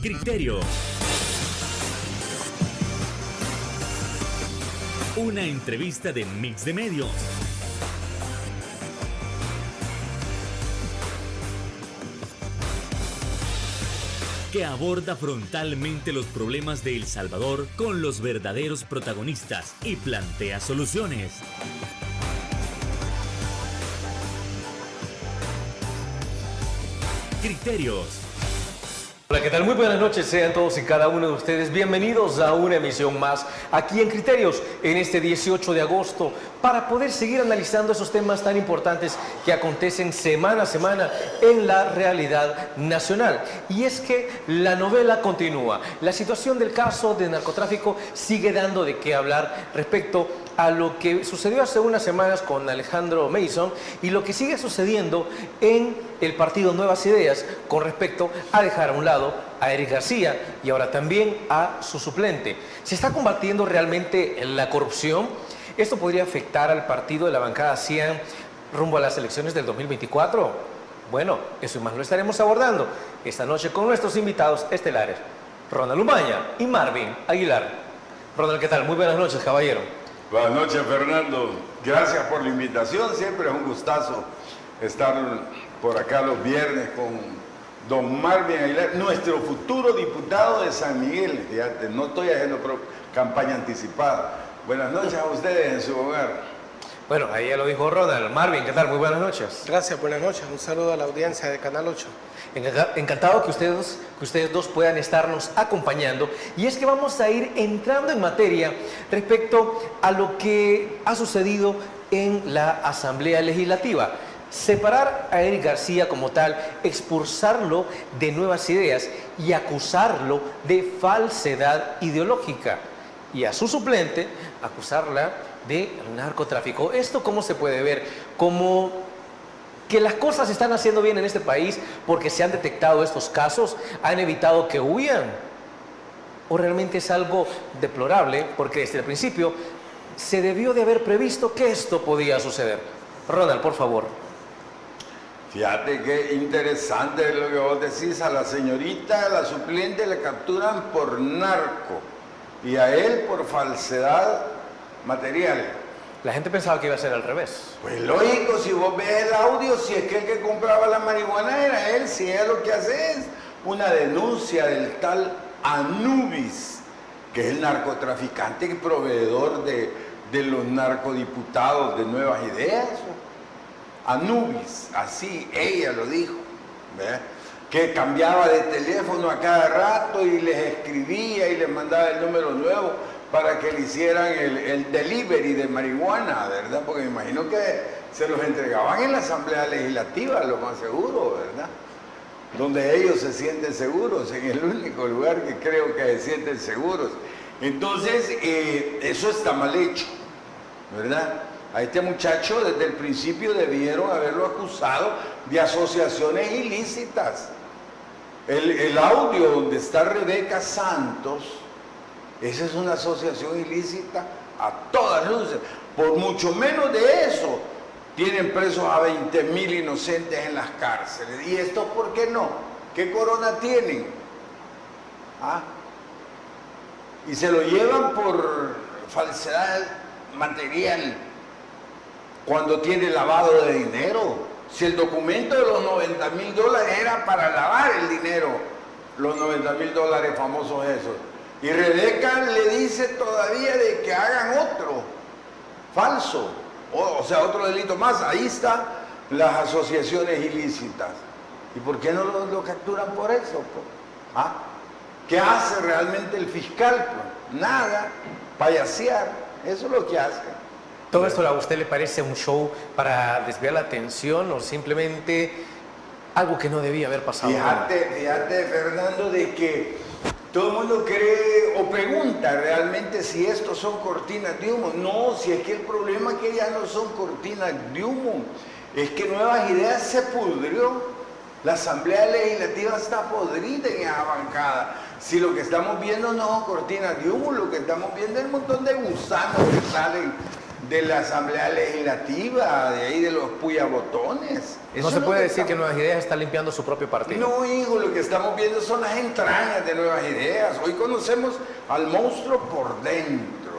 Criterio. Una entrevista de Mix de Medios. Que aborda frontalmente los problemas de El Salvador con los verdaderos protagonistas y plantea soluciones. Criterios. Hola, ¿qué tal? Muy buenas noches, sean todos y cada uno de ustedes bienvenidos a una emisión más aquí en Criterios en este 18 de agosto para poder seguir analizando esos temas tan importantes que acontecen semana a semana en la realidad nacional. Y es que la novela continúa. La situación del caso de narcotráfico sigue dando de qué hablar respecto a lo que sucedió hace unas semanas con Alejandro Mason y lo que sigue sucediendo en el partido Nuevas Ideas con respecto a dejar a un lado a Eric García y ahora también a su suplente. ¿Se está combatiendo realmente la corrupción? ¿Esto podría afectar al partido de la bancada CIAN rumbo a las elecciones del 2024? Bueno, eso y más lo estaremos abordando esta noche con nuestros invitados estelares, Ronald Umaña y Marvin Aguilar. Ronald, ¿qué tal? Muy buenas noches, caballero. Buenas noches, Fernando. Gracias por la invitación. Siempre es un gustazo estar por acá los viernes con don Marvin Aguilar, nuestro futuro diputado de San Miguel. Fíjate, no estoy haciendo campaña anticipada. Buenas noches a ustedes en su hogar. Bueno, ahí ya lo dijo Ronald. Marvin, ¿qué tal? Muy buenas noches. Gracias, buenas noches. Un saludo a la audiencia de Canal 8. Encantado que ustedes dos puedan estarnos acompañando. Y es que vamos a ir entrando en materia respecto a lo que ha sucedido en la Asamblea Legislativa. Separar a Eric García como tal, expulsarlo de Nuevas Ideas y acusarlo de falsedad ideológica. Y a su suplente, acusarla de narcotráfico. ¿Esto cómo se puede ver? Como que las cosas se están haciendo bien en este país porque se han detectado estos casos, han evitado que huyan. ¿O realmente es algo deplorable? Porque desde el principio se debió de haber previsto que esto podía suceder. Ronald, por favor. Fíjate qué interesante lo que vos decís. A la señorita, a la suplente, le capturan por narco y a él por falsedad material. La gente pensaba que iba a ser al revés. Pues lógico, si vos ves el audio, si es que el que compraba la marihuana era él, si ella lo que hace es una denuncia del tal Anubis, que es el narcotraficante y proveedor de los narcodiputados de Nuevas Ideas. Anubis, así ella lo dijo, ¿ve? Que cambiaba de teléfono a cada rato y les escribía y les mandaba el número nuevo para que le hicieran el delivery de marihuana, ¿verdad? Porque me imagino que se los entregaban en la Asamblea Legislativa, lo más seguro, ¿verdad? Donde ellos se sienten seguros, en el único lugar que creo que se sienten seguros. Entonces, eso está mal hecho, ¿verdad? A este muchacho desde el principio debieron haberlo acusado de asociaciones ilícitas. El audio donde está Rebeca Santos, esa es una asociación ilícita a todas luces. Por mucho menos de eso, tienen presos a 20,000 inocentes en las cárceles. ¿Y esto por qué no? ¿Qué corona tienen? ¿Ah? Y se lo llevan por falsedad material cuando tiene lavado de dinero. Si el documento de los $90,000 era para lavar el dinero, los $90,000 famosos esos. Y Rebeca le dice todavía de que hagan otro, falso, o sea, otro delito más. Ahí están las asociaciones ilícitas. ¿Y por qué no lo capturan por eso? ¿Ah? ¿Qué hace realmente el fiscal? Nada, payasear, eso es lo que hace. ¿Todo esto a usted le parece un show para desviar la atención o simplemente algo que no debía haber pasado? Fíjate, Fernando, de que todo el mundo cree o pregunta realmente si estos son cortinas de humo. No, si es que el problema es que ya no son cortinas de humo, es que Nuevas Ideas se pudrió. La Asamblea Legislativa está podrida en esa bancada. Si lo que estamos viendo no son cortinas de humo, lo que estamos viendo es un montón de gusanos que salen de la Asamblea Legislativa, de ahí de los puyabotones. No se puede decir que Nuevas Ideas está limpiando su propio partido. No, hijo, lo que estamos viendo son las entrañas de Nuevas Ideas. Hoy conocemos al monstruo por dentro.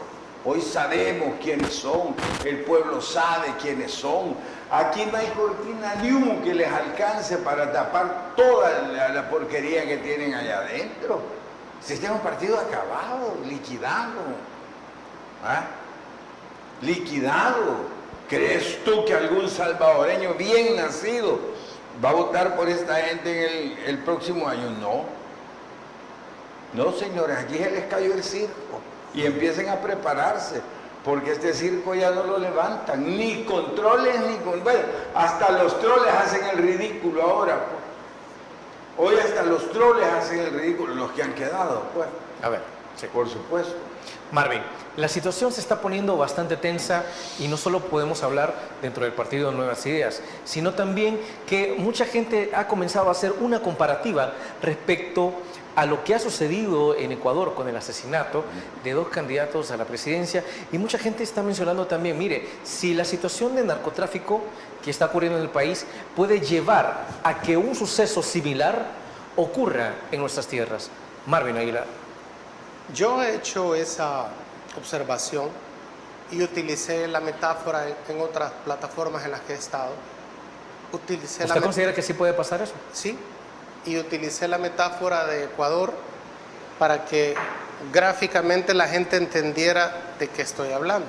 Hoy sabemos quiénes son, el pueblo sabe quiénes son. Aquí no hay cortina de humo que les alcance para tapar toda la porquería que tienen allá adentro. Este es un partido acabado, liquidado. ¿Ah? Liquidado. ¿Crees tú que algún salvadoreño bien nacido va a votar por esta gente en el próximo año? No. No, señores, aquí se les cayó el circo. Y empiecen a prepararse, porque este circo ya no lo levantan, ni con troles, ni con... Bueno, hasta los troles hacen el ridículo ahora, pues. Hoy hasta los troles hacen el ridículo, los que han quedado, pues. A ver, sí. Por supuesto. Marvin, la situación se está poniendo bastante tensa y no solo podemos hablar dentro del partido de Nuevas Ideas, sino también que mucha gente ha comenzado a hacer una comparativa respecto a lo que ha sucedido en Ecuador con el asesinato de 2 candidatos a la presidencia, y mucha gente está mencionando también, mire, si la situación de narcotráfico que está ocurriendo en el país puede llevar a que un suceso similar ocurra en nuestras tierras. Marvin Aguilar. Yo he hecho esa observación y utilicé la metáfora en otras plataformas en las que he estado. ¿Usted considera que sí puede pasar eso? Sí, y utilicé la metáfora de Ecuador para que gráficamente la gente entendiera de qué estoy hablando.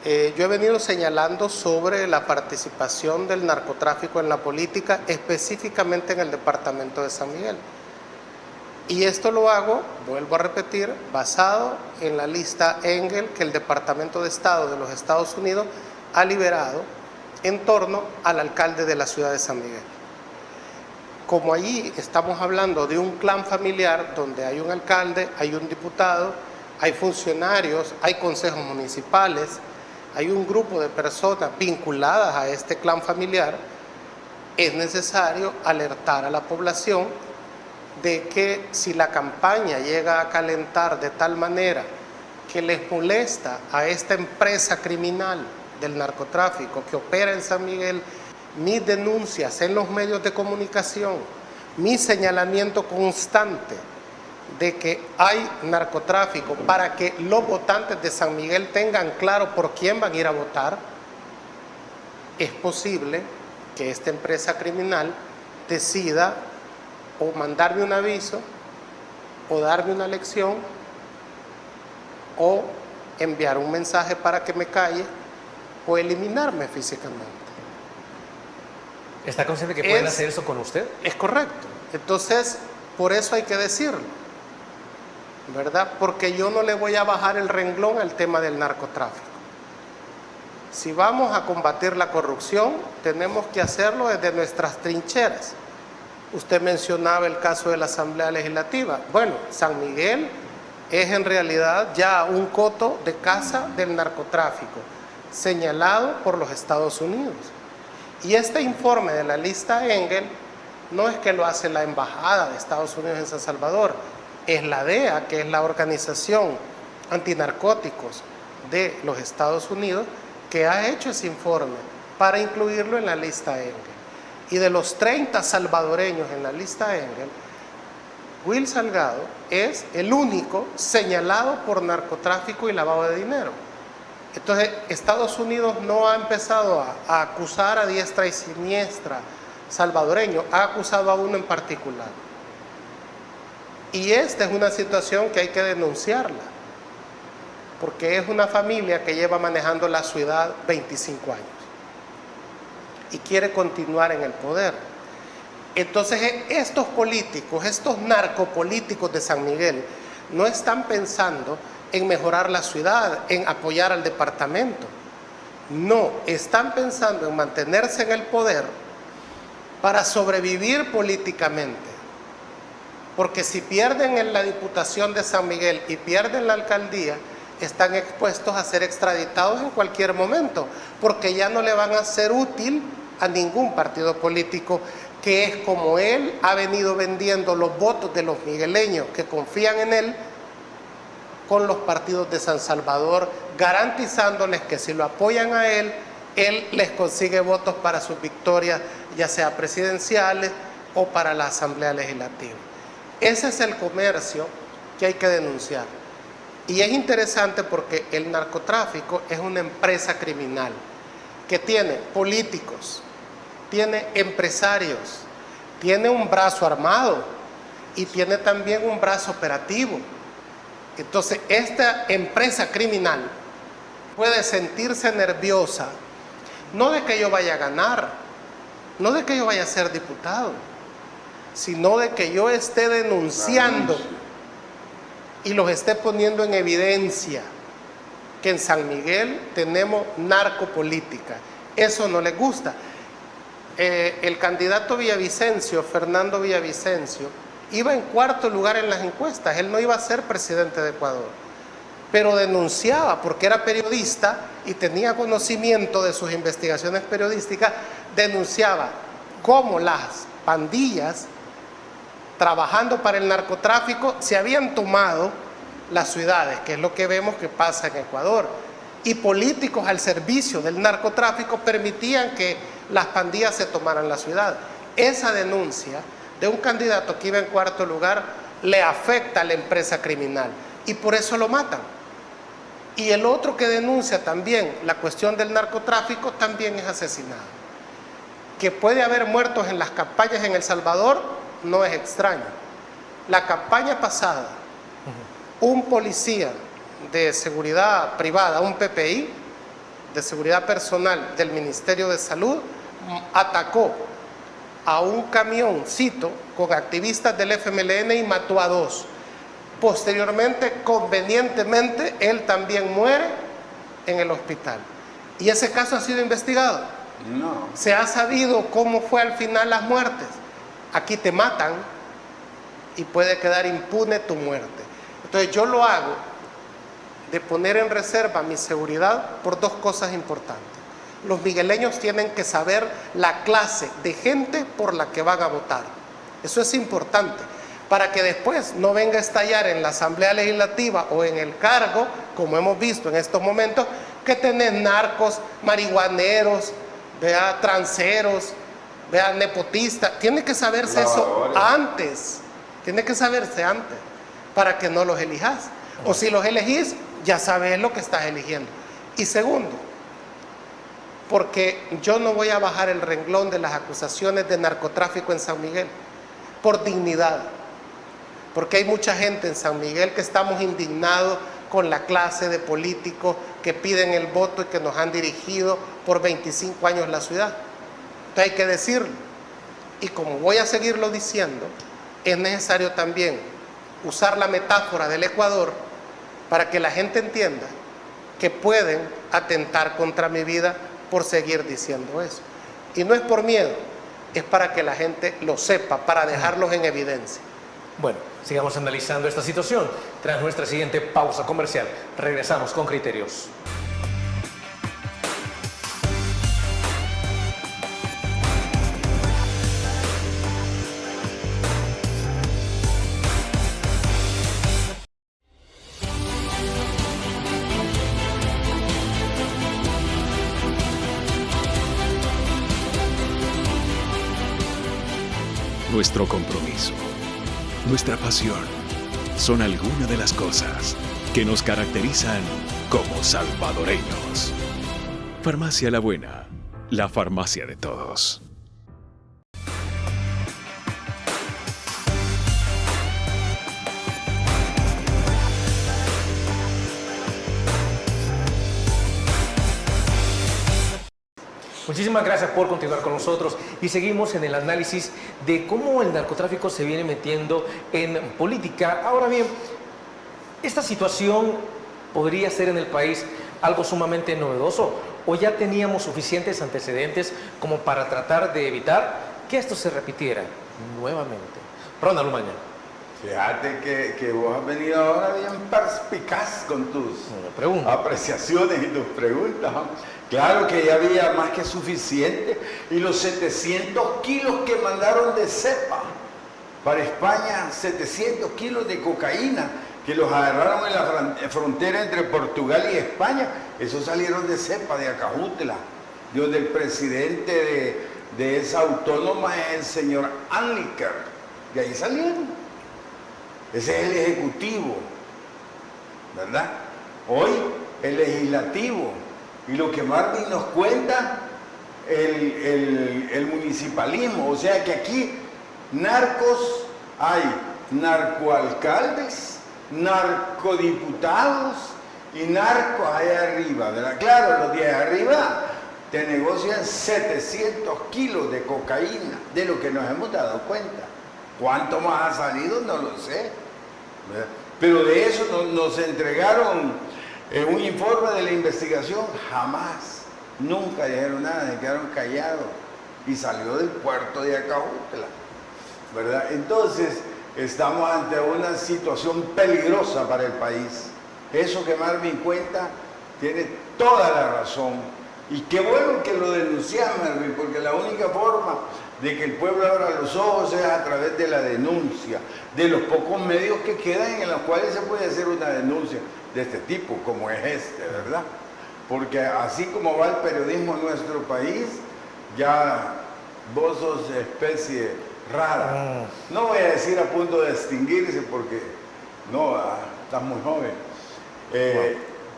Yo he venido señalando sobre la participación del narcotráfico en la política, específicamente en el departamento de San Miguel. Y esto lo hago, vuelvo a repetir, basado en la lista Engel que el Departamento de Estado de los Estados Unidos ha liberado en torno al alcalde de la ciudad de San Miguel. Como allí estamos hablando de un clan familiar donde hay un alcalde, hay un diputado, hay funcionarios, hay consejos municipales, hay un grupo de personas vinculadas a este clan familiar, es necesario alertar a la población de que si la campaña llega a calentar de tal manera que les molesta a esta empresa criminal del narcotráfico que opera en San Miguel, mis denuncias en los medios de comunicación, mi señalamiento constante de que hay narcotráfico para que los votantes de San Miguel tengan claro por quién van a ir a votar, es posible que esta empresa criminal decida o mandarme un aviso, o darme una lección, o enviar un mensaje para que me calle, o eliminarme físicamente. ¿Está consciente que pueden hacer eso con usted? Es correcto. Entonces, por eso hay que decirlo, ¿verdad? Porque yo no le voy a bajar el renglón al tema del narcotráfico. Si vamos a combatir la corrupción, tenemos que hacerlo desde nuestras trincheras. Usted mencionaba el caso de la Asamblea Legislativa. Bueno, San Miguel es en realidad ya un coto de caza del narcotráfico, señalado por los Estados Unidos. Y este informe de la lista Engel no es que lo hace la Embajada de Estados Unidos en San Salvador, es la DEA, que es la organización antinarcóticos de los Estados Unidos, que ha hecho ese informe para incluirlo en la lista Engel. Y de los 30 salvadoreños en la lista Engel, Will Salgado es el único señalado por narcotráfico y lavado de dinero. Entonces, Estados Unidos no ha empezado a acusar a diestra y siniestra salvadoreños, ha acusado a uno en particular. Y esta es una situación que hay que denunciarla, porque es una familia que lleva manejando la ciudad 25 años y quiere continuar en el poder. Entonces, estos políticos, estos narcopolíticos de San Miguel, no están pensando en mejorar la ciudad, en apoyar al departamento. No, están pensando en mantenerse en el poder para sobrevivir políticamente. Porque si pierden en la Diputación de San Miguel y pierden la alcaldía, están expuestos a ser extraditados en cualquier momento, porque ya no le van a ser útil a ningún partido político, que es como él ha venido vendiendo los votos de los migueleños que confían en él con los partidos de San Salvador, garantizándoles que si lo apoyan a él les consigue votos para sus victorias, ya sea presidenciales o para la Asamblea Legislativa. Ese es el comercio que hay que denunciar. Y es interesante porque el narcotráfico es una empresa criminal que tiene políticos, tiene empresarios, tiene un brazo armado y tiene también un brazo operativo. Entonces, esta empresa criminal puede sentirse nerviosa, no de que yo vaya a ganar, no de que yo vaya a ser diputado, sino de que yo esté denunciando y los esté poniendo en evidencia que en San Miguel tenemos narcopolítica. Eso no les gusta. El candidato Villavicencio, Fernando Villavicencio, iba en cuarto lugar en las encuestas. Él no iba a ser presidente de Ecuador, pero denunciaba, porque era periodista y tenía conocimiento de sus investigaciones periodísticas, denunciaba cómo las pandillas, trabajando para el narcotráfico, se habían tomado las ciudades, que es lo que vemos que pasa en Ecuador, y políticos al servicio del narcotráfico permitían que las pandillas se tomaran la ciudad. Esa denuncia de un candidato que iba en cuarto lugar le afecta a la empresa criminal y por eso lo matan. Y el otro que denuncia también la cuestión del narcotráfico también es asesinado. Que puede haber muertos en las campañas en El Salvador no es extraño. La campaña pasada, un policía de seguridad privada, un PPI, de seguridad personal del Ministerio de Salud, atacó a un camioncito con activistas del FMLN y mató a 2. Posteriormente, convenientemente, él también muere en el hospital. ¿Y ese caso ha sido investigado? No. ¿Se ha sabido cómo fue al final las muertes? Aquí te matan y puede quedar impune tu muerte. Entonces yo lo hago de poner en reserva mi seguridad por 2 cosas importantes. Los migueleños tienen que saber la clase de gente por la que van a votar. Eso es importante, para que después no venga a estallar en la Asamblea Legislativa o en el cargo, como hemos visto en estos momentos, que tenés narcos, marihuaneros, transeros, nepotistas. Tiene que saberse eso antes, para que no los elijas. O si los elegís, ya sabes lo que estás eligiendo. Y segundo, porque yo no voy a bajar el renglón de las acusaciones de narcotráfico en San Miguel, por dignidad. Porque hay mucha gente en San Miguel que estamos indignados con la clase de políticos que piden el voto y que nos han dirigido por 25 años la ciudad. Entonces hay que decirlo. Y como voy a seguirlo diciendo, es necesario también usar la metáfora del Ecuador para que la gente entienda que pueden atentar contra mi vida por seguir diciendo eso. Y no es por miedo, es para que la gente lo sepa, para dejarlos en evidencia. Bueno, sigamos analizando esta situación. Tras nuestra siguiente pausa comercial, regresamos con Criterios. Nuestro compromiso, nuestra pasión, son algunas de las cosas que nos caracterizan como salvadoreños. Farmacia La Buena, la farmacia de todos. Muchísimas gracias por continuar con nosotros y seguimos en el análisis de cómo el narcotráfico se viene metiendo en política. Ahora bien, esta situación podría ser en el país algo sumamente novedoso, o ya teníamos suficientes antecedentes como para tratar de evitar que esto se repitiera nuevamente. Ronald Umaña. Fíjate que vos has venido ahora bien perspicaz con tus apreciaciones y tus preguntas. Claro que ya había más que suficiente. Y los 700 kilos que mandaron de cepa para España 700 kilos de cocaína que los agarraron en la frontera entre Portugal y España. Esos salieron de cepa, de Acajutla, donde el presidente de esa autónoma es el señor Anliker. De ahí salieron. Ese es el ejecutivo, ¿verdad? Hoy el legislativo. Y lo que Marvin nos cuenta, el municipalismo. O sea que aquí narcos, hay narcoalcaldes, narcodiputados y narcos allá arriba, ¿verdad? Claro, los de allá arriba te negocian 700 kilos de cocaína, de lo que nos hemos dado cuenta. ¿Cuánto más ha salido? No lo sé, ¿verdad? Pero de eso nos entregaron un informe de la investigación, jamás, nunca dijeron nada, se quedaron callados y salió del puerto de Acajutla, ¿verdad? Entonces, estamos ante una situación peligrosa para el país. Eso que Marvin cuenta tiene toda la razón. Y qué bueno que lo denuncias, Marvin, porque la única forma de que el pueblo abra los ojos es a través de la denuncia, de los pocos medios que quedan en los cuales se puede hacer una denuncia de este tipo, como es este, ¿verdad? Porque así como va el periodismo en nuestro país, ya vos sos especie rara. No voy a decir a punto de extinguirse porque no, estás muy joven.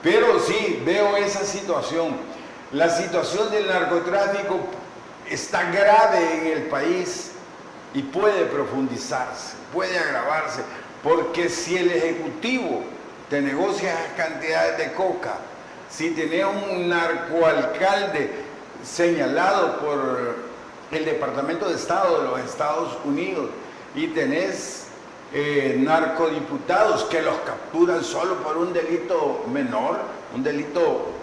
Pero sí, veo esa situación. La situación del narcotráfico está grave en el país y puede profundizarse, puede agravarse, porque si el Ejecutivo te negocia esas cantidades de coca, si tenés un narcoalcalde señalado por el Departamento de Estado de los Estados Unidos y tenés narcodiputados que los capturan solo por un delito menor, un delito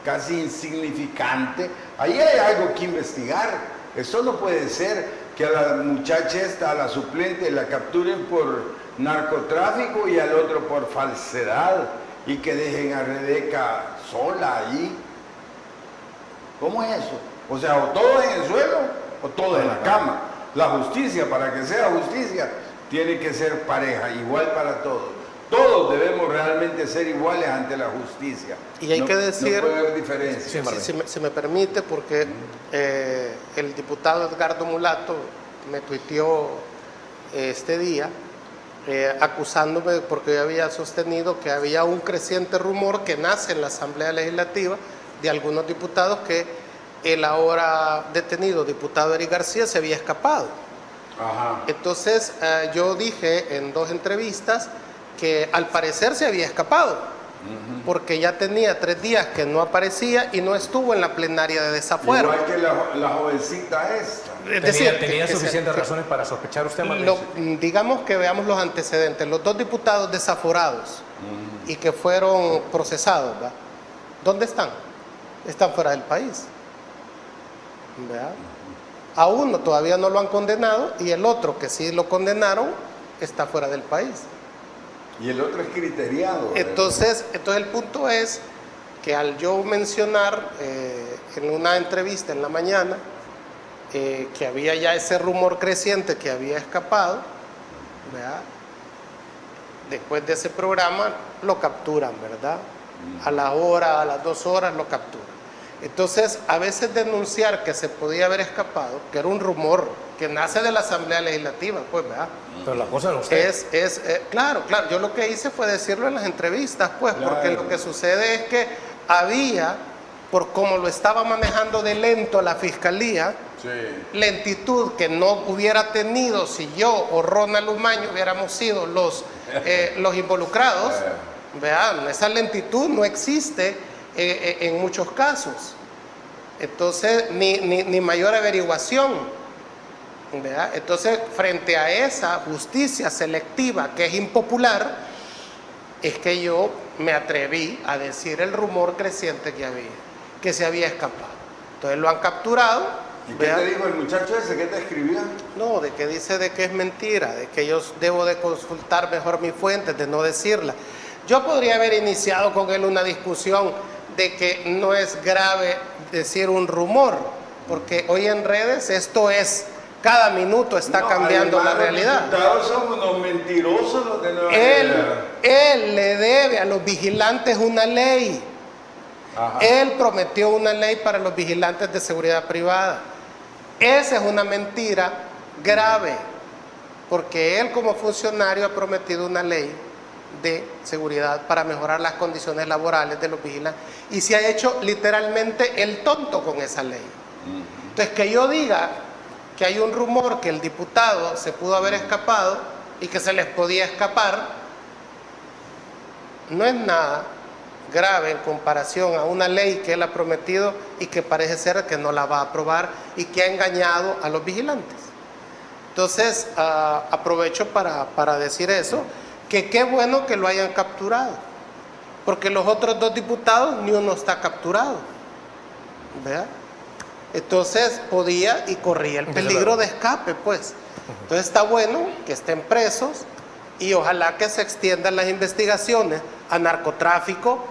casi insignificante, ahí hay algo que investigar. Eso no puede ser que a la muchacha esta, a la suplente, la capturen por narcotráfico y al otro por falsedad y que dejen a Rebeca sola ahí. ¿Cómo es eso? O sea, o todo en el suelo o todo en la cama. La justicia, para que sea justicia, tiene que ser pareja, igual para todos. Todos debemos realmente ser iguales ante la justicia. Y hay que decir, no puede haber diferencia. si me permite, porque el diputado Edgardo Mulato me tuiteó este día acusándome porque yo había sostenido que había un creciente rumor que nace en la Asamblea Legislativa de algunos diputados que el ahora detenido diputado Eric García se había escapado. Ajá. Entonces yo dije en 2 entrevistas que al parecer se había escapado, porque ya tenía 3 días que no aparecía y no estuvo en la plenaria de desafuero. Igual que la jovencita esta. ¿Tenía suficientes razones para sospechar usted, Marvin? Digamos que veamos los antecedentes. Los 2 diputados desaforados y que fueron procesados, ¿verdad? ¿Dónde están? Están fuera del país, ¿verdad? A uno todavía no lo han condenado y el otro que sí lo condenaron está fuera del país. Y el otro es criteriado. Entonces el punto es que al yo mencionar en una entrevista en la mañana que había ya ese rumor creciente que había escapado, ¿verdad? Después de ese programa lo capturan, ¿verdad? A la hora, a las 2 horas lo capturan. Entonces, a veces denunciar que se podía haber escapado, que era un rumor que nace de la Asamblea Legislativa, pues, ¿verdad? Pero la cosa no usted. Claro, yo lo que hice fue decirlo en las entrevistas, pues, claro. Porque lo que sucede es que había, por cómo lo estaba manejando de lento la Fiscalía, sí, lentitud que no hubiera tenido si yo o Ronald Umaño hubiéramos sido los involucrados, vean, esa lentitud no existe en muchos casos. Entonces, ni mayor averiguación, ¿verdad? Entonces, frente a esa justicia selectiva que es impopular, es que yo me atreví a decir el rumor creciente que se había escapado. Entonces lo han capturado. ¿Y qué te dijo el muchacho ese? ¿Qué te escribió? No, de que dice de que es mentira, de que yo debo de consultar mejor mis fuentes, de no decirla. Yo podría haber iniciado con él una discusión de que no es grave decir un rumor, porque hoy en redes esto es Cada minuto está cambiando la realidad. Los diputados son unos mentirosos los de Nueva Él le debe a los vigilantes una ley. Ajá. Él prometió una ley para los vigilantes de seguridad privada. Esa es una mentira grave, porque él como funcionario ha prometido una ley de seguridad para mejorar las condiciones laborales de los vigilantes y se ha hecho literalmente el tonto con esa ley. Entonces, que yo diga que hay un rumor que el diputado se pudo haber escapado y que se les podía escapar, no es nada grave en comparación a una ley que él ha prometido y que parece ser que no la va a aprobar y que ha engañado a los vigilantes. Entonces, aprovecho para decir eso, que qué bueno que lo hayan capturado, porque los otros dos diputados ni uno está capturado, ¿verdad? Entonces podía y corría el peligro de escape, pues. Entonces está bueno que estén presos y ojalá que se extiendan las investigaciones a narcotráfico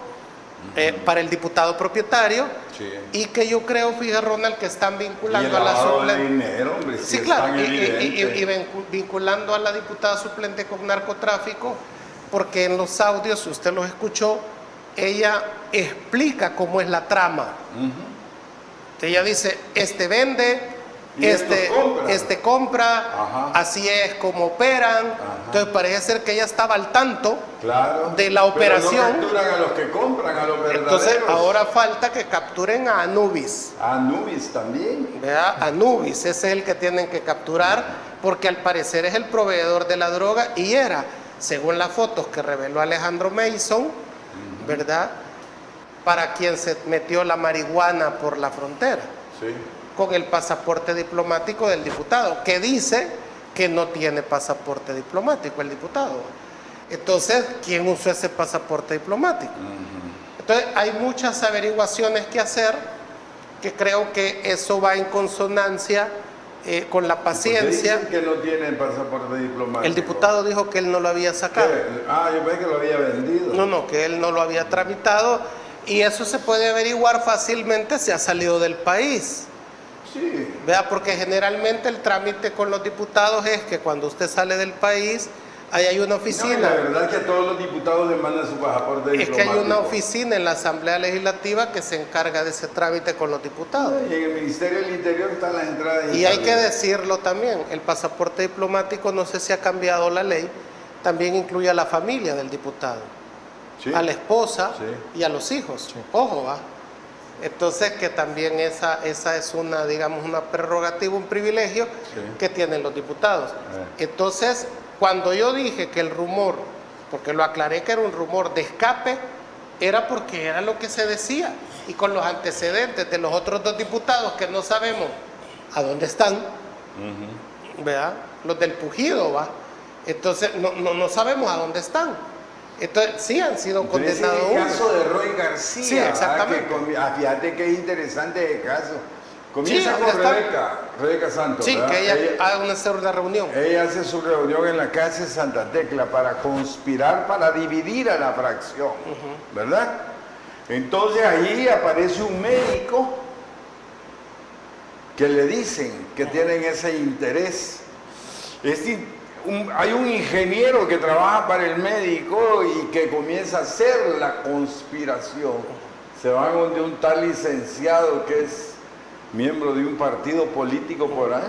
para el diputado propietario. Sí. Y que yo creo, fíjate Ronald, que están vinculando a la suplente. Sí, claro, y vinculando a la diputada suplente con narcotráfico, porque en los audios, si usted los escuchó, ella explica cómo es la trama. Ella dice, este vende, y este compra, Ajá. así es como operan. Ajá. Entonces parece ser que ella estaba al tanto Claro. de la operación. Pero no capturan a los que compran, a los verdaderos. Entonces ahora falta que capturen a Anubis. A Anubis también. ¿Verdad? Anubis, ese es el que tienen que capturar, porque al parecer es el proveedor de la droga y era, según las fotos que reveló Alejandro Mason, ¿verdad?, para quien se metió la marihuana por la frontera, Sí. con el pasaporte diplomático del diputado, que dice que no tiene pasaporte diplomático el diputado. Entonces, ¿quién usó ese pasaporte diplomático? Entonces, hay muchas averiguaciones que hacer, que creo que eso va en consonancia con la paciencia. ¿Por qué dicen que no tiene pasaporte diplomático? El diputado dijo que él no lo había sacado. ¿Qué? Ah, yo pensé que lo había vendido. No, que él no lo había tramitado, y eso se puede averiguar fácilmente si ha salido del país. Sí. Vea, porque generalmente el trámite con los diputados es que cuando usted sale del país, ahí hay una No, oficina. la verdad es que todos los diputados demandan su pasaporte Es diplomático. que hay una oficina en la Asamblea Legislativa que se encarga de ese trámite con los diputados. Y en el Ministerio del Interior están las entradas. Y hay que decirlo también, el pasaporte diplomático, no sé si ha cambiado la ley, también incluye a la familia del diputado, Sí. a la esposa Sí. y a los hijos. Ojo, ¿va? Entonces que también esa es una, digamos, una prerrogativa, un privilegio que tienen los diputados. Entonces, cuando yo dije que el rumor, porque lo aclaré que era un rumor de escape, era porque era lo que se decía, y con los antecedentes de los otros dos diputados que no sabemos a dónde están, ¿verdad? Los del Pujido, ¿va? Entonces no sabemos a dónde están. Entonces sí han sido condenados. Es el caso de Roy García. Sí, exactamente. Fíjate qué interesante el caso. Comienza Sí, con está. Rebeca Santos. Sí, ¿verdad? que ella hace una reunión. Ella hace su reunión en la casa de Santa Tecla para conspirar, para dividir a la fracción, ¿verdad? Entonces allí aparece un médico que le dicen que tienen ese interés. Hay un ingeniero que trabaja para el médico y que comienza a hacer la conspiración. Se van donde un tal licenciado que es miembro de un partido político por ahí,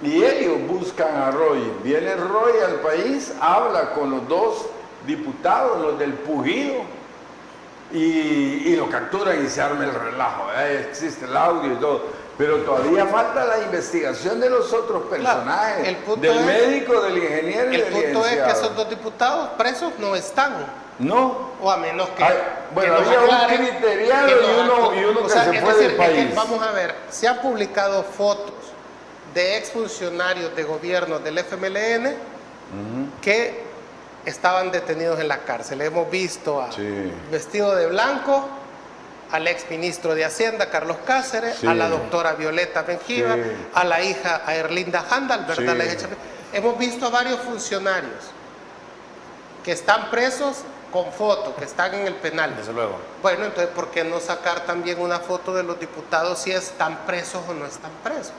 y ellos buscan a Roy. Viene Roy al país, habla con los dos diputados, los del Pujido, y lo capturan y se arma el relajo. Existe el audio y todo. Pero todavía falta la investigación de los otros personajes, Claro, el punto del es- médico, del ingeniero y El del punto es que licenciado. esos dos diputados presos no están, No. o a menos que... Bueno, que nos había un aclaren, criteriado que nos y uno aclaren. que O sea, se es fue decir, del es que, país. vamos a ver, se han publicado fotos de exfuncionarios de gobierno del FMLN que estaban detenidos en la cárcel. Hemos visto a Sí. vestido de blanco al exministro de Hacienda, Carlos Cáceres, Sí. a la doctora Violeta Benjiva, Sí. a la hija, a Erlinda Handal, ¿verdad? Sí. La hija Chávez. Hemos visto a varios funcionarios que están presos con foto, que están en el penal. Desde luego. Bueno, entonces, ¿por qué no sacar también una foto de los diputados si están presos o no están presos?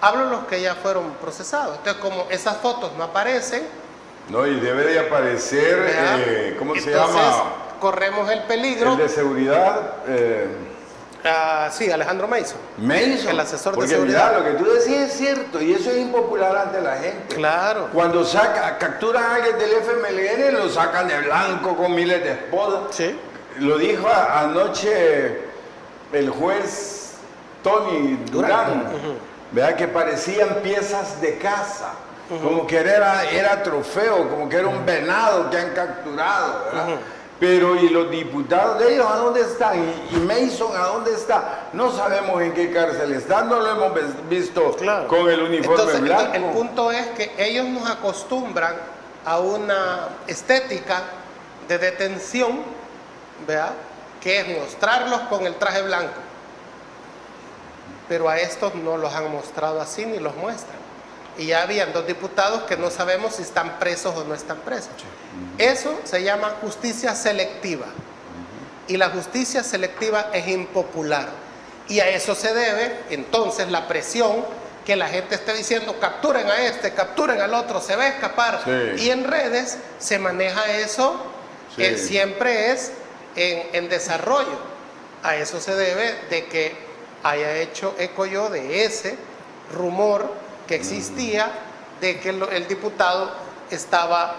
Hablo de los que ya fueron procesados. Entonces, como esas fotos no aparecen, No, y debe de aparecer, ¿cómo se entonces, llama? corremos el peligro. El de seguridad. Sí, Alejandro Mason. Mason. El asesor de Porque seguridad. mira, lo que tú decías es cierto, y eso es impopular ante la gente. Claro. Cuando capturan a alguien del FMLN, lo sacan de blanco con miles de esposas. Sí. Lo dijo anoche el juez Tony Durán, ¿verdad? Que parecían piezas de caza, como que era trofeo, como que era un venado que han capturado, ¿verdad? Pero ¿y los diputados de ellos a dónde están? ¿Y Mason a dónde está? No sabemos en qué cárcel está, no lo hemos visto Claro. con el uniforme Entonces, blanco. el punto es que ellos nos acostumbran a una estética de detención, ¿verdad? Que es mostrarlos con el traje blanco. Pero a estos no los han mostrado así ni los muestran. Y ya habían 2 diputados que no sabemos si están presos o no están presos. Eso se llama justicia selectiva. Y la justicia selectiva es impopular. Y a eso se debe entonces la presión que la gente esté diciendo: capturen a este, capturen al otro, se va a escapar. Sí. Y en redes se maneja eso, que Sí. siempre es en desarrollo. A eso se debe de que haya hecho eco yo de ese rumor que existía de que el diputado estaba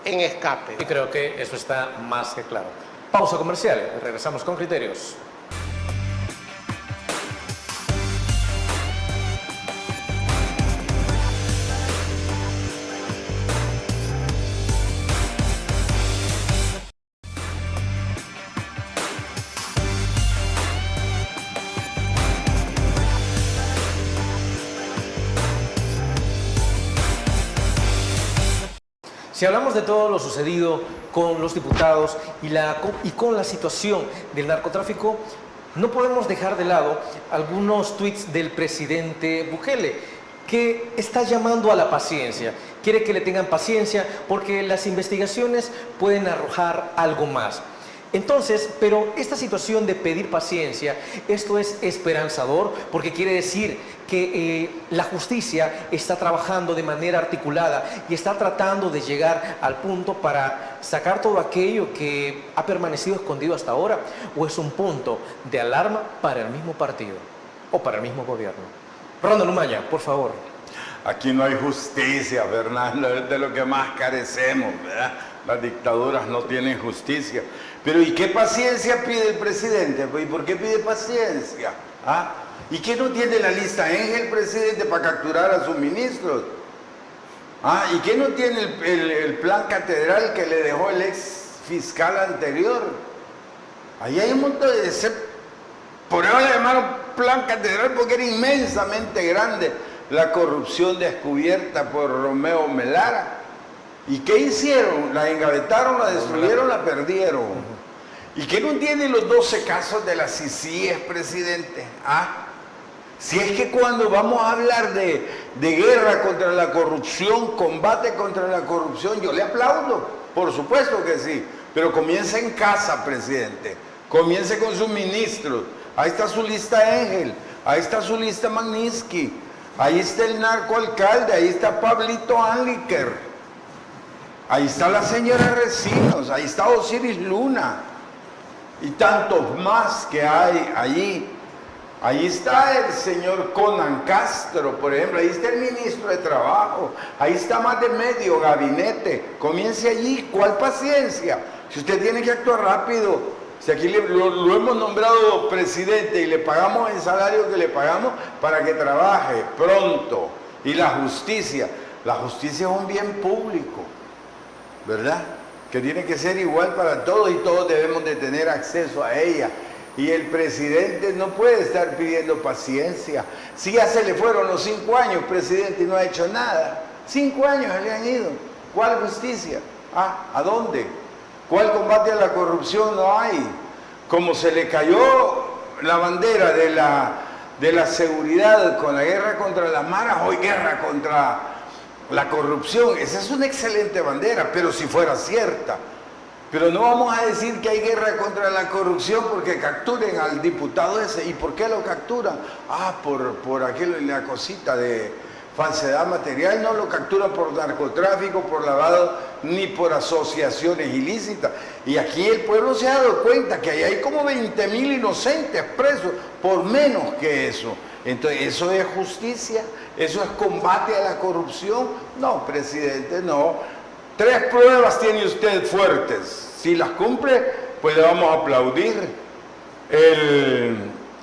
en escape. Y creo que eso está más que claro. Pausa comercial, regresamos con criterios. Si hablamos de todo lo sucedido con los diputados y con la situación del narcotráfico, no podemos dejar de lado algunos tweets del presidente Bukele, que está llamando a la paciencia. Quiere que le tengan paciencia porque las investigaciones pueden arrojar algo más. Entonces, pero esta situación de pedir paciencia, esto es esperanzador porque quiere decir que la justicia está trabajando de manera articulada y está tratando de llegar al punto para sacar todo aquello que ha permanecido escondido hasta ahora, o es un punto de alarma para el mismo partido o para el mismo gobierno. Ronald Umaya, por favor. Aquí no hay justicia, Fernando, es de lo que más carecemos, ¿verdad? Las dictaduras no tienen justicia. Pero ¿y qué paciencia pide el presidente? ¿Y por qué pide paciencia? ¿Ah? ¿Y qué no tiene la lista Ángel, presidente, para capturar a sus ministros? ¿Ah? ¿Y qué no tiene el plan catedral que le dejó el ex fiscal anterior? Ahí hay un montón de... Por eso le llamaron plan catedral porque era inmensamente grande la corrupción descubierta por Romeo Melara. ¿Y qué hicieron? La engavetaron, la destruyeron, la perdieron. ¿Y qué no tienen los 12 casos de la CICIES, presidente? ¿Ah? Si es que cuando vamos a hablar de guerra contra la corrupción, combate contra la corrupción, yo le aplaudo, por supuesto que sí, pero comience en casa, presidente, comience con sus ministros. Ahí está su lista Ángel, ahí está su lista Magnitsky, ahí está el narcoalcalde, ahí está Pablito Anliker, ahí está la señora Recinos, ahí está Osiris Luna y tantos más que hay allí. Ahí está el señor Conan Castro, por ejemplo, ahí está el ministro de Trabajo, ahí está más de medio gabinete. Comience allí, ¿cuál paciencia? Si usted tiene que actuar rápido, si aquí lo hemos nombrado presidente y le pagamos el salario que le pagamos para que trabaje pronto. Y la justicia es un bien público, ¿verdad? Que tiene que ser igual para todos y todos debemos de tener acceso a ella. Y el presidente no puede estar pidiendo paciencia. Si ya se le fueron los 5 años, presidente, y no ha hecho nada. 5 años se le han ido. ¿Cuál justicia? ¿Ah? ¿A dónde? ¿Cuál combate a la corrupción? No hay. Como se le cayó la bandera de la seguridad con la guerra contra las maras, hoy guerra contra la corrupción. Esa es una excelente bandera, pero si fuera cierta. Pero no vamos a decir que hay guerra contra la corrupción porque capturen al diputado ese. ¿Y por qué lo capturan? Ah, por aquello, la cosita de falsedad material. No lo capturan por narcotráfico, por lavado, ni por asociaciones ilícitas. Y aquí el pueblo se ha dado cuenta que ahí hay como 20.000 inocentes presos por menos que eso. Entonces, ¿eso es justicia? ¿Eso es combate a la corrupción? No, presidente, no. 3 pruebas tiene usted fuertes. Si las cumple, pues le vamos a aplaudir. El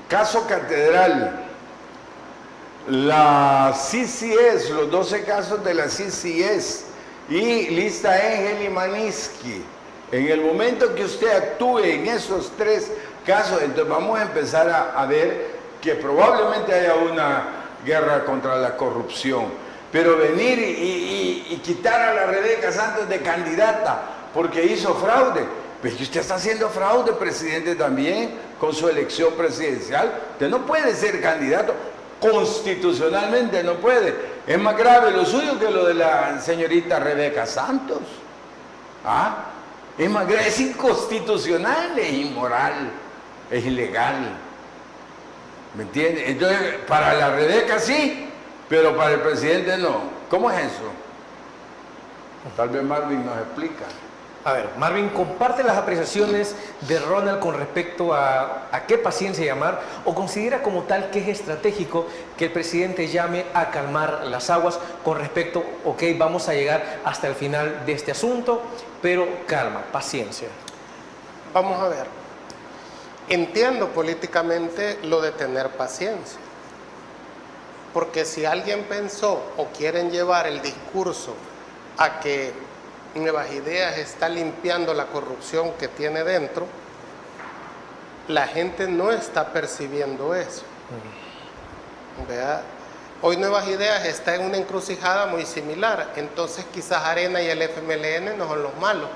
caso Catedral, la CCS, los 12 casos de la CCS y Lista Ángel y Maniski. En el momento que usted actúe en esos 3 casos, entonces vamos a empezar a ver que probablemente haya una guerra contra la corrupción. Pero venir y quitar a la Rebeca Santos de candidata porque hizo fraude, pues que usted está haciendo fraude, presidente, también con su elección presidencial. Usted no puede ser candidato, constitucionalmente no puede. Es más grave lo suyo que lo de la señorita Rebeca Santos. ¿Ah? Es más grave, es inconstitucional, es inmoral, es ilegal. ¿Me entiende? Entonces, para la Rebeca sí, pero para el presidente no. ¿Cómo es eso? Tal vez Marvin nos explica. A ver, Marvin, ¿comparte las apreciaciones de Ronald con respecto a qué paciencia llamar o considera como tal que es estratégico que el presidente llame a calmar las aguas con respecto, ok, vamos a llegar hasta el final de este asunto, pero calma, paciencia? Vamos a ver. Entiendo políticamente lo de tener paciencia. Porque si alguien pensó o quieren llevar el discurso a que Nuevas Ideas está limpiando la corrupción que tiene dentro, la gente no está percibiendo eso. ¿Verdad? Hoy Nuevas Ideas está en una encrucijada muy similar, entonces quizás Arena y el FMLN no son los malos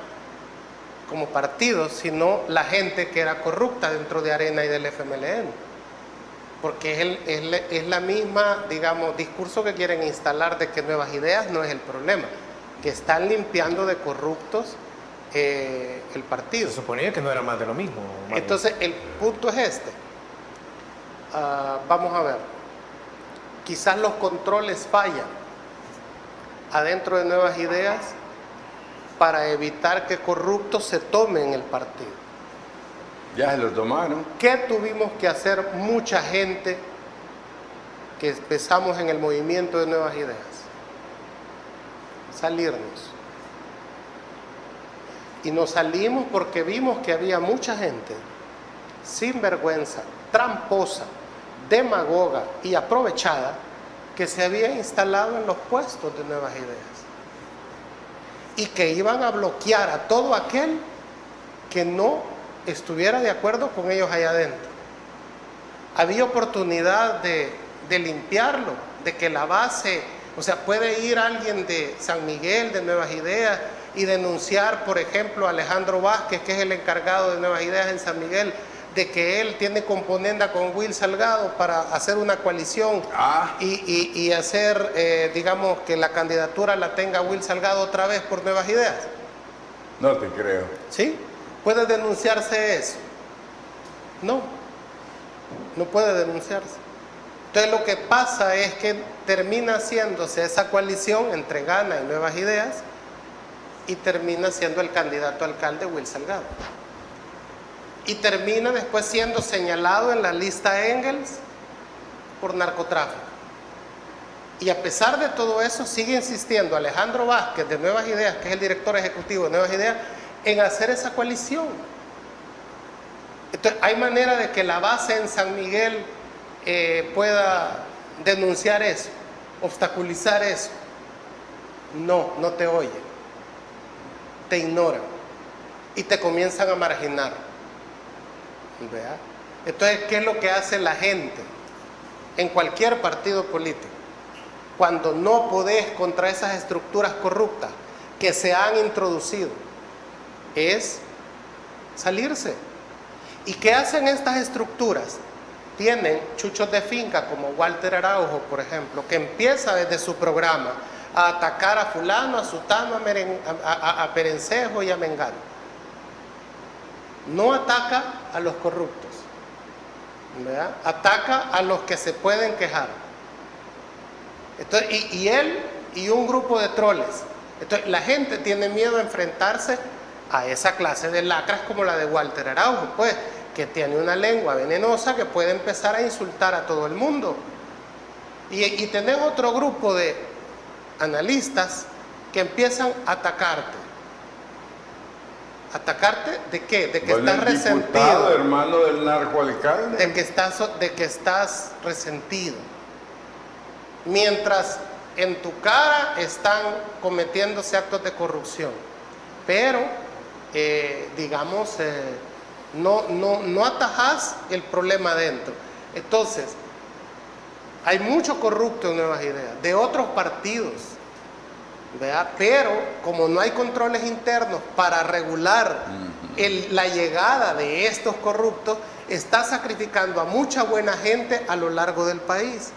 como partidos, sino la gente que era corrupta dentro de Arena y del FMLN. Porque es la misma, digamos, discurso que quieren instalar de que Nuevas Ideas no es el problema, que están limpiando de corruptos el partido. Se suponía que no era más de lo mismo, Marvin. Entonces, el punto es este. Vamos a ver. Quizás los controles fallan adentro de Nuevas Ideas para evitar que corruptos se tomen el partido. Ya se lo tomaron. ¿Qué tuvimos que hacer mucha gente que empezamos en el movimiento de Nuevas Ideas? Salirnos. Y nos salimos porque vimos que había mucha gente sinvergüenza, tramposa, demagoga y aprovechada que se había instalado en los puestos de Nuevas Ideas y que iban a bloquear a todo aquel que no estuviera de acuerdo con ellos allá adentro. Había oportunidad de limpiarlo, de que la base, o sea, puede ir alguien de San Miguel, de Nuevas Ideas, y denunciar, por ejemplo, a Alejandro Vázquez, que es el encargado de Nuevas Ideas en San Miguel, de que él tiene componenda con Will Salgado para hacer una coalición y hacer, digamos, que la candidatura la tenga Will Salgado otra vez por Nuevas Ideas. No te creo. ¿Sí? ¿Puede denunciarse eso? No, no puede denunciarse. Entonces lo que pasa es que termina haciéndose esa coalición entre Gana y Nuevas Ideas y termina siendo el candidato a alcalde Will Salgado. Y termina después siendo señalado en la lista Engels por narcotráfico. Y a pesar de todo eso, sigue insistiendo Alejandro Vázquez de Nuevas Ideas, que es el director ejecutivo de Nuevas Ideas, en hacer esa coalición. Entonces, ¿hay manera de que la base en San Miguel pueda denunciar eso, obstaculizar eso? No, no te oyen, te ignoran y te comienzan a marginar. ¿Verdad? Entonces, ¿qué es lo que hace la gente en cualquier partido político? Cuando no podés contra esas estructuras corruptas que se han introducido, es salirse. ¿Y qué hacen estas estructuras? Tienen chuchos de finca como Walter Araujo, por ejemplo, que empieza desde su programa a atacar a fulano, a sutano, a Perencejo y a Mengano. no ataca a los corruptos, ¿verdad? Ataca a los que se pueden quejar. Entonces, y él y un grupo de troles. Entonces, la gente tiene miedo a enfrentarse a esa clase de lacras como la de Walter Araujo, pues, que tiene una lengua venenosa que puede empezar a insultar a todo el mundo. Y tenés otro grupo de analistas que empiezan a atacarte. ¿Atacarte de qué? De que estás resentido. Diputado, hermano del narcoalcalde. De que estás resentido. Mientras en tu cara están cometiéndose actos de corrupción. Pero, no atajás el problema adentro. Entonces, hay mucho corrupto en Nuevas Ideas, de otros partidos, ¿verdad? Pero como no hay controles internos para regular la llegada de estos corruptos, está sacrificando a mucha buena gente a lo largo del país,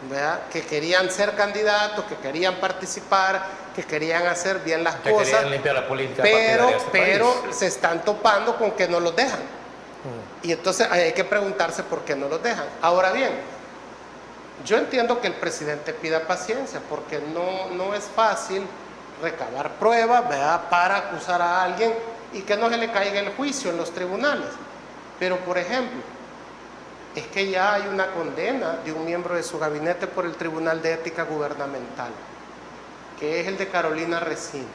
¿verdad? Que querían ser candidatos, que querían participar, que querían hacer bien las que cosas, querían limpiar la política pero se están topando con que no los dejan. Y entonces hay que preguntarse por qué no los dejan. Ahora bien, yo entiendo que el presidente pida paciencia, porque no es fácil recabar pruebas, ¿verdad?, para acusar a alguien y que no se le caiga el juicio en los tribunales. Pero, por ejemplo, es que ya hay una condena de un miembro de su gabinete por el Tribunal de Ética Gubernamental, que es el de Carolina Recinos.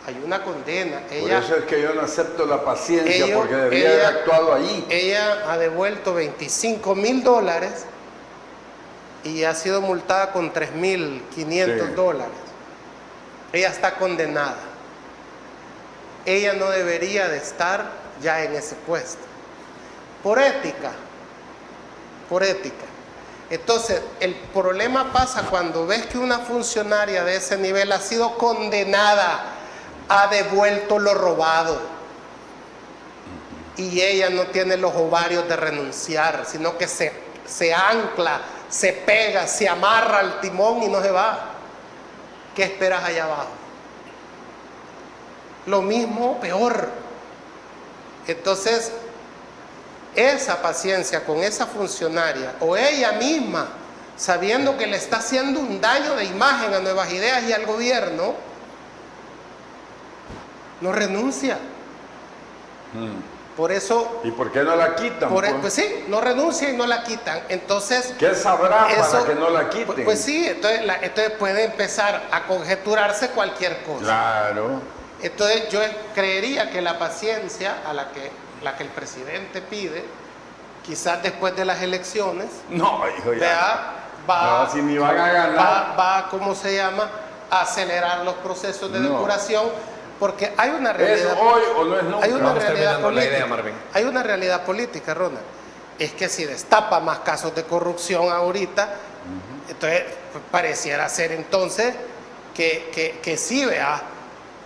Hay una condena. Por eso es que yo no acepto la paciencia, porque debería haber actuado allí. Ella ha devuelto $25,000 y ha sido multada con $3,500. Ella está condenada. Ella no debería de estar ya en ese puesto. Por ética. Entonces, el problema pasa cuando ves que una funcionaria de ese nivel ha sido condenada, ha devuelto lo robado, y ella no tiene los ovarios de renunciar, sino que se ancla, se pega, se amarra al timón y no se va. ¿Qué esperas allá abajo? Lo mismo, peor. Entonces, esa paciencia con esa funcionaria, o ella misma, sabiendo que le está haciendo un daño de imagen a Nuevas Ideas y al gobierno, no renuncia. Por eso... ¿Y por qué no la quitan? Pues sí, no renuncia y no la quitan. Entonces... ¿Qué sabrá para que no la quiten? Pues sí, entonces puede empezar a conjeturarse cualquier cosa. Claro. Entonces yo creería que la paciencia a la que el presidente pide, quizás después de las elecciones, no, hijo, ya. Si ni van a ganar, ¿cómo se llama?, a acelerar los procesos de depuración, porque hay una realidad. ¿Es hoy o no es nunca? Hay una realidad política. Idea, Marvin. Hay una realidad política, Ronald. Es que si destapa más casos de corrupción ahorita, entonces pareciera ser entonces que sí, vea,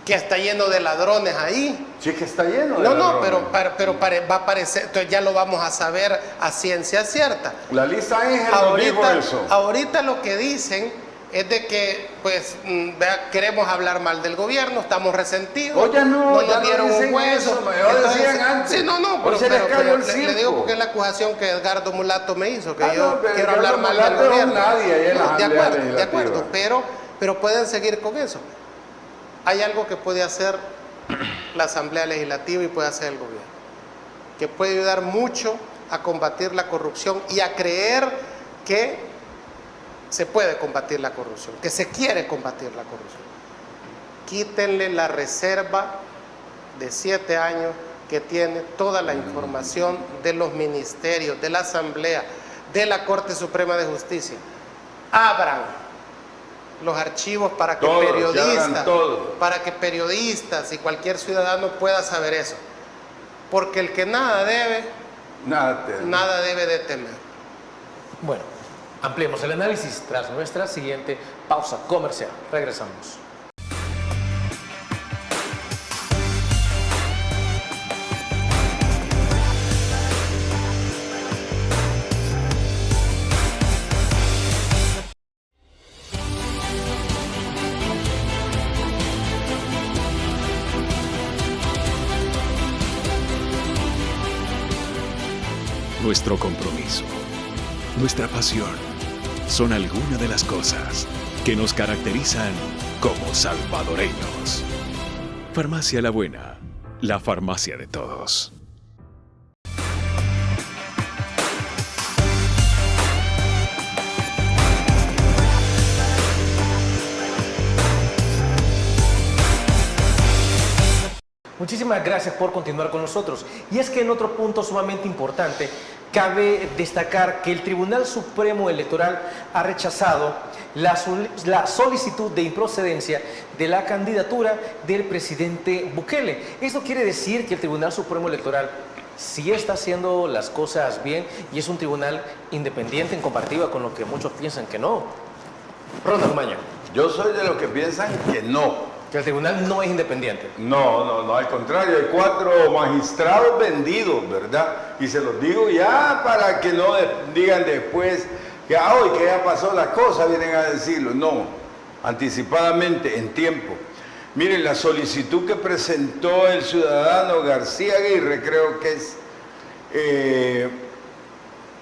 que está lleno de ladrones ahí. Sí, que está lleno de ladrones. Pero va a parecer, entonces ya lo vamos a saber a ciencia cierta. La lista Ángel dijo eso. Ahorita lo que dicen es de que, pues, queremos hablar mal del gobierno, estamos resentidos. Oye, no nos dieron un hueso. Decían antes. Sí, pero le digo porque es la acusación que Edgardo Mulato me hizo, que yo quiero hablar mal del gobierno. De acuerdo, pero pueden seguir con eso. Hay algo que puede hacer la Asamblea Legislativa y puede hacer el gobierno, que puede ayudar mucho a combatir la corrupción y a creer que se puede combatir la corrupción, que se quiere combatir la corrupción. Quítenle la reserva de 7 años que tiene toda la información de los ministerios, de la Asamblea, de la Corte Suprema de Justicia. Abran los archivos para que periodistas y cualquier ciudadano pueda saber eso, porque el que nada debe, nada debe de temer. Bueno, ampliemos el análisis tras nuestra siguiente pausa comercial. Regresamos. Nuestro compromiso, nuestra pasión, son algunas de las cosas que nos caracterizan como salvadoreños. Farmacia La Buena, la farmacia de todos. Muchísimas gracias por continuar con nosotros. Y es que en otro punto sumamente importante, cabe destacar que el Tribunal Supremo Electoral ha rechazado la solicitud de improcedencia de la candidatura del presidente Bukele. Esto quiere decir que el Tribunal Supremo Electoral sí está haciendo las cosas bien y es un tribunal independiente en comparativa con lo que muchos piensan que no. Ronald Umaña. Yo soy de los que piensan que no. Que el tribunal no es independiente. No, al contrario, hay 4 magistrados vendidos, ¿verdad? Y se los digo ya para que no digan después que hoy que ya pasó la cosa, vienen a decirlo. No, anticipadamente, en tiempo. Miren, la solicitud que presentó el ciudadano García Aguirre, creo que es,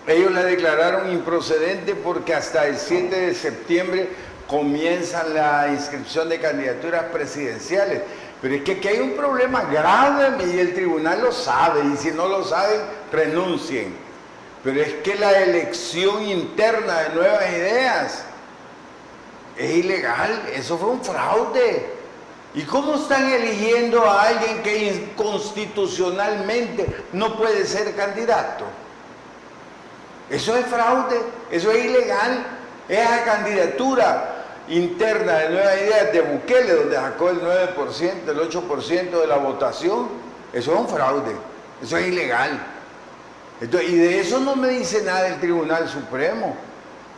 ellos la declararon improcedente porque hasta el 7 de septiembre comienza la inscripción de candidaturas presidenciales. Pero es que aquí hay un problema grave y el tribunal lo sabe, y si no lo saben, renuncien. Pero es que la elección interna de Nuevas Ideas es ilegal, eso fue un fraude. ¿Y cómo están eligiendo a alguien que inconstitucionalmente no puede ser candidato? Eso es fraude, eso es ilegal. Esa candidatura interna de Nuevas Ideas de Bukele, donde sacó el 9%, el 8% de la votación, eso es un fraude, eso es ilegal. Entonces, y de eso no me dice nada el Tribunal Supremo.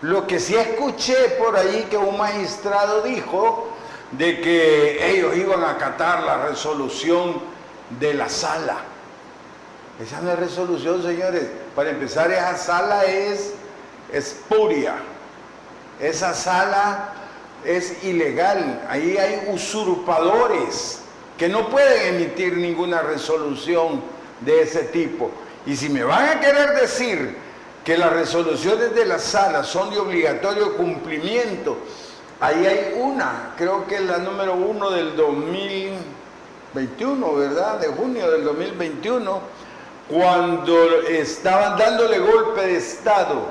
Lo que sí escuché por ahí que un magistrado dijo de que ellos iban a acatar la resolución de la sala. Esa no es resolución, señores. Para empezar, esa sala es espuria. Esa sala es ilegal, ahí hay usurpadores que no pueden emitir ninguna resolución de ese tipo. Y si me van a querer decir que las resoluciones de la sala son de obligatorio cumplimiento, ahí hay una, creo que es la número 1 del 2021, ¿verdad? De junio del 2021, cuando estaban dándole golpe de Estado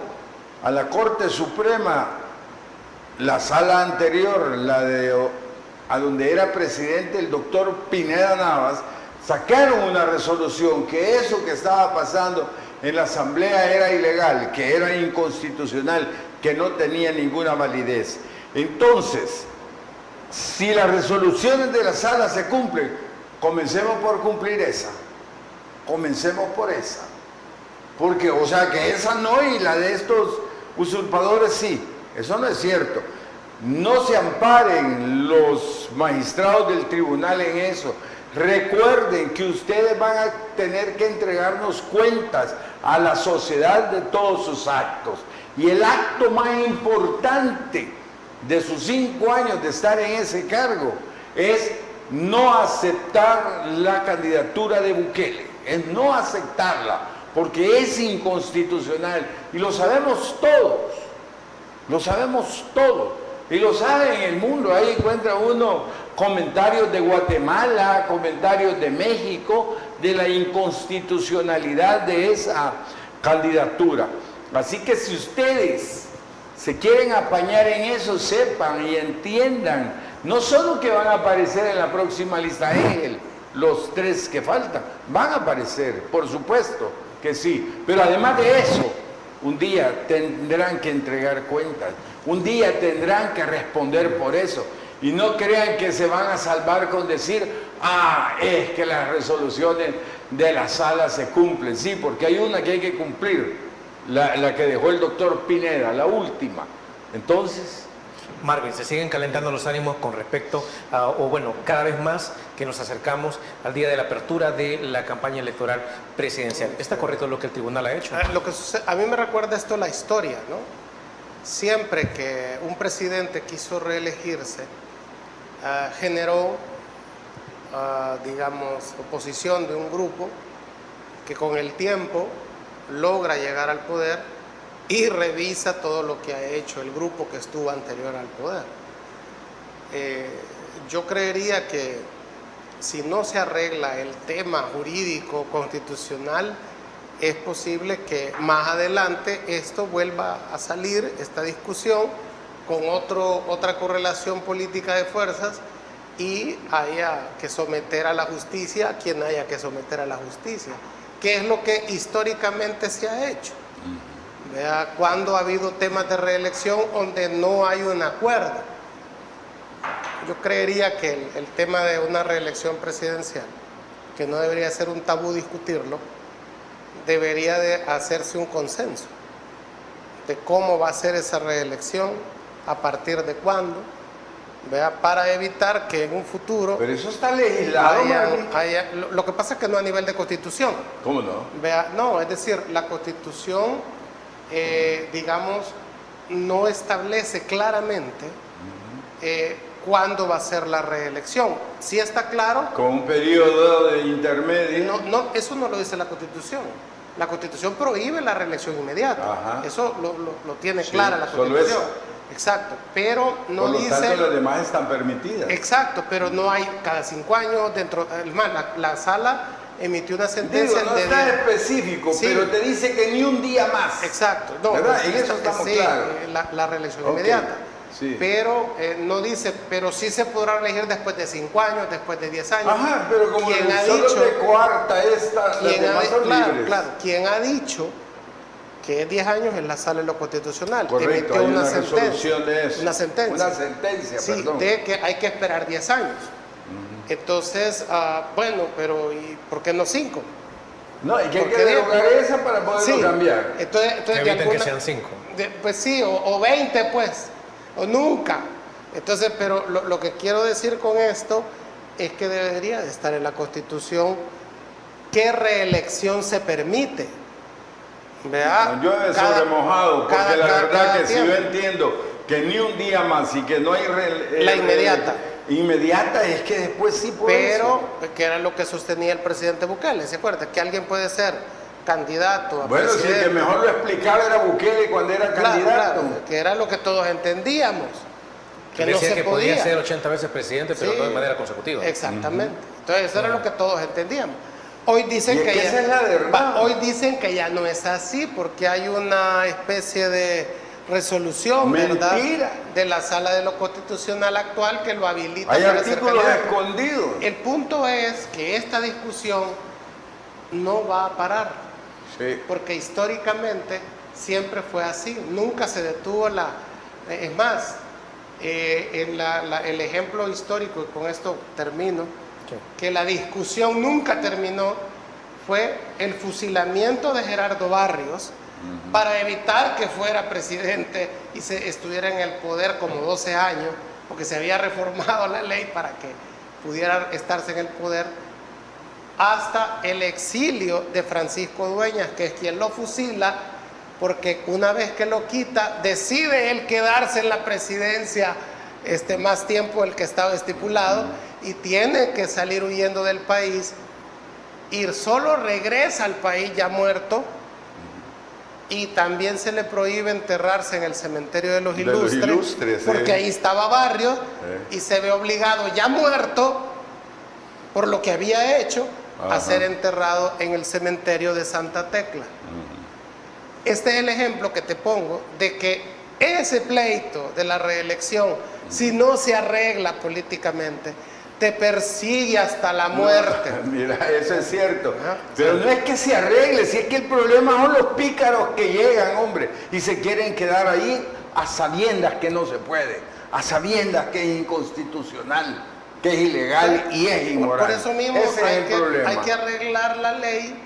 a la Corte Suprema. La sala anterior, a donde era presidente el doctor Pineda Navas, sacaron una resolución que eso que estaba pasando en la asamblea era ilegal, que era inconstitucional, que no tenía ninguna validez. Entonces, si las resoluciones de la sala se cumplen, comencemos por cumplir esa. Comencemos por esa. Porque, o sea, que esa no y la de estos usurpadores sí. Eso no es cierto. No se amparen los magistrados del tribunal en eso. Recuerden que ustedes van a tener que entregarnos cuentas a la sociedad de todos sus actos. Y el acto más importante de sus 5 años de estar en ese cargo es no aceptar la candidatura de Bukele. Es no aceptarla, porque es inconstitucional. Y lo sabemos todos. Lo sabemos todos, y lo sabe en el mundo. Ahí encuentra uno comentarios de Guatemala, comentarios de México, de la inconstitucionalidad de esa candidatura. Así que si ustedes se quieren apañar en eso, sepan y entiendan, no solo que van a aparecer en la próxima lista Ángel, los 3 que faltan, van a aparecer, por supuesto que sí, pero además de eso, un día tendrán que entregar cuentas, un día tendrán que responder por eso. Y no crean que se van a salvar con decir, es que las resoluciones de la sala se cumplen. Sí, porque hay una que hay que cumplir, la que dejó el doctor Pineda, la última. Entonces, Marvin, se siguen calentando los ánimos con respecto a, cada vez más que nos acercamos al día de la apertura de la campaña electoral presidencial. ¿Está correcto lo que el tribunal ha hecho? Lo que sucede, a mí me recuerda esto la historia, ¿no? Siempre que un presidente quiso reelegirse, generó, digamos, oposición de un grupo que con el tiempo logra llegar al poder y revisa todo lo que ha hecho el grupo que estuvo anterior al poder. Yo creería que si no se arregla el tema jurídico constitucional, es posible que más adelante esto vuelva a salir, esta discusión, con otra correlación política de fuerzas y haya que someter a la justicia a quien haya que someter a la justicia, que es lo que históricamente se ha hecho. Vea, cuando ha habido temas de reelección donde no hay un acuerdo. Yo creería que el tema de una reelección presidencial, que no debería ser un tabú discutirlo, debería de hacerse un consenso de cómo va a ser esa reelección, a partir de cuándo, ¿vea? Para evitar que en un futuro... Pero eso está legislado, lo que pasa es que no a nivel de constitución. ¿Cómo no? ¿Vea? No, es decir, la constitución, digamos, no establece claramente cuándo va a ser la reelección. Sí está claro... Con un periodo de intermedio. No, eso no lo dice la Constitución. La Constitución prohíbe la reelección inmediata. Ajá. Eso lo tiene Sí, clara la solo Constitución. eso. Exacto, pero no Por lo dice... tanto, las demás están permitidas. Exacto, pero no hay cada 5 años dentro... Además, la sala emitió una sentencia... Digo, no está específico, Sí. pero te dice que ni un día más. Exacto, no, ¿Verdad? pues, En eso estamos sí, claros. la reelección Ok, inmediata. sí. Pero no dice, pero sí se podrá elegir después de 5 años, después de 10 años. Ajá, pero como ¿Quién ha solo dicho? te coarta esta, las ¿Quién demás son claro, libres. claro, quien ha dicho que es 10 años en la sala de lo constitucional? Correcto, Emitió hay una sentencia, resolución de eso. Una sentencia. Una sentencia, Sí, perdón. de que hay que esperar 10 años. Entonces, bueno, pero ¿y por qué no 5? No, y que hay Porque que derogar esa para poderlo Sí. cambiar. Entonces Que de eviten que alguna- sean 5. pues sí, o 20 pues, o nunca. Entonces, pero lo que quiero decir con esto es que debería de estar en la Constitución qué reelección se permite. ¿Vea? Yo he sobremojado, porque la verdad cada que si yo tiempo. entiendo que ni un día más y que no hay... La inmediata. Inmediata es que después sí puede Pero, que era lo que sostenía el presidente Bukele, ¿se acuerda? Que alguien puede ser candidato a Bueno, si el presidente. que mejor lo explicaba era Bukele cuando era Claro, candidato. claro, que era lo que todos entendíamos, que no Decía se que podía. podía ser 80 veces presidente, pero Sí, no de manera consecutiva. Exactamente. Entonces, eso era lo que todos entendíamos. Hoy dicen Y es que que esa es la verdad. hoy dicen que ya no es así porque hay una especie de resolución, ¿verdad? Mentira. De la Sala de lo Constitucional actual que lo habilita Hay para ser artículos candidato. escondidos. El punto es que esta discusión no va a parar, Sí. porque históricamente siempre fue así, nunca se detuvo es más, el ejemplo histórico, y con esto termino, que la discusión nunca terminó, fue el fusilamiento de Gerardo Barrios para evitar que fuera presidente y se estuviera en el poder como 12 años, porque se había reformado la ley para que pudiera estarse en el poder, hasta el exilio de Francisco Dueñas, que es quien lo fusila, porque una vez que lo quita, decide él quedarse en la presidencia más tiempo del que estaba estipulado y tiene que salir huyendo del país, y solo regresa al país ya muerto, y también se le prohíbe enterrarse en el cementerio de los Ilustres, porque ahí estaba Barrios, y se ve obligado ya muerto por lo que había hecho a ser enterrado en el cementerio de Santa Tecla. Este es el ejemplo que te pongo de que ese pleito de la reelección, si no se arregla políticamente, te persigue hasta la muerte. No, mira, eso es cierto. Ajá. Pero no es que se arregle, si es que el problema son los pícaros que llegan, hombre, y se quieren quedar ahí a sabiendas que no se puede, a sabiendas que es inconstitucional, que es ilegal y es inmoral. Por eso mismo Ese es el hay problema. que arreglar la ley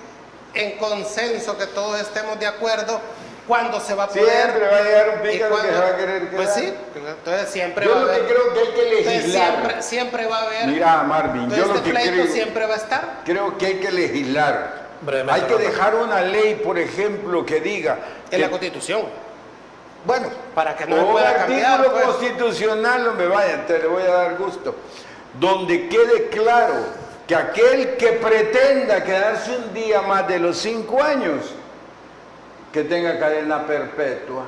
en consenso, que todos estemos de acuerdo cuándo se va a poder. Siempre va a llegar un y pícaro que cuándo- se va a querer quedar. Pues sí, entonces siempre Yo va a lo que haber. creo que hay que Entonces, legislar. siempre va a haber. Mira, Marvin, Entonces, yo lo que pleito creo... siempre va a estar. Creo que hay que legislar. Brevemente, Hay que Rafa. dejar una ley, por ejemplo, que diga... En que- la Constitución. Bueno, Para que no se un pueda cambiar, artículo pues. constitucional, no me vaya, te le voy a dar gusto, donde quede claro que aquel que pretenda quedarse un día más de los 5 años que tenga cadena perpetua.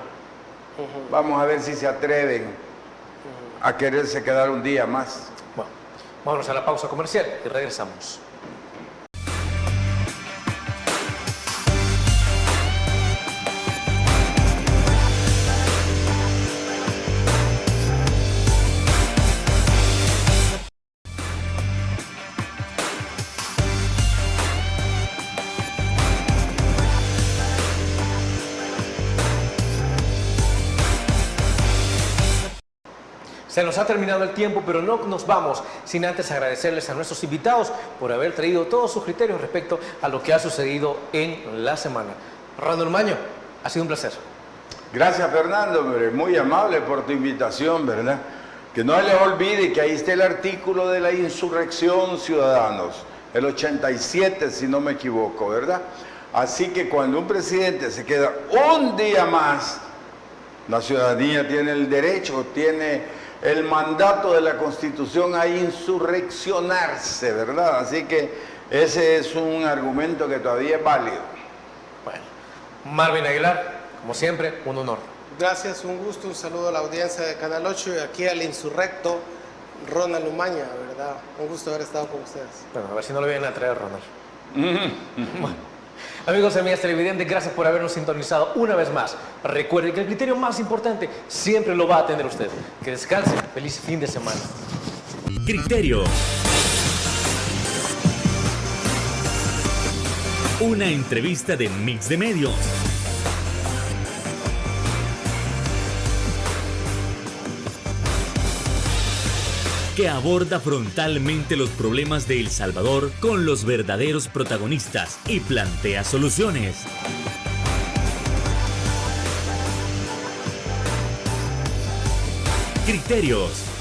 Vamos a ver si se atreven a quererse quedar un día más. Bueno, vámonos a la pausa comercial y regresamos. Se nos ha terminado el tiempo, pero no nos vamos sin antes agradecerles a nuestros invitados por haber traído todos sus criterios respecto a lo que ha sucedido en la semana. Ronald Maño, ha sido un placer. Gracias, Fernando, hombre, muy amable por tu invitación, ¿verdad? Que no les olvide que ahí está el artículo de la insurrección, ciudadanos, el 87, si no me equivoco, ¿verdad? Así que cuando un presidente se queda un día más, la ciudadanía tiene el derecho, tiene el mandato de la Constitución a insurreccionarse, ¿verdad? Así que ese es un argumento que todavía es válido. Bueno, Marvin Aguilar, como siempre, un honor. Gracias, un gusto, un saludo a la audiencia de Canal 8 y aquí al insurrecto Ronald Umaña, ¿verdad? Un gusto haber estado con ustedes. Bueno, a ver si no lo vienen a traer, Ronald. Bueno. Amigos y amigas televidentes, gracias por habernos sintonizado una vez más. Recuerden que el criterio más importante siempre lo va a tener usted. Que descansen. Feliz fin de semana. Criterio. Una entrevista de Mix de Medios. Que aborda frontalmente los problemas de El Salvador con los verdaderos protagonistas y plantea soluciones. Criterios.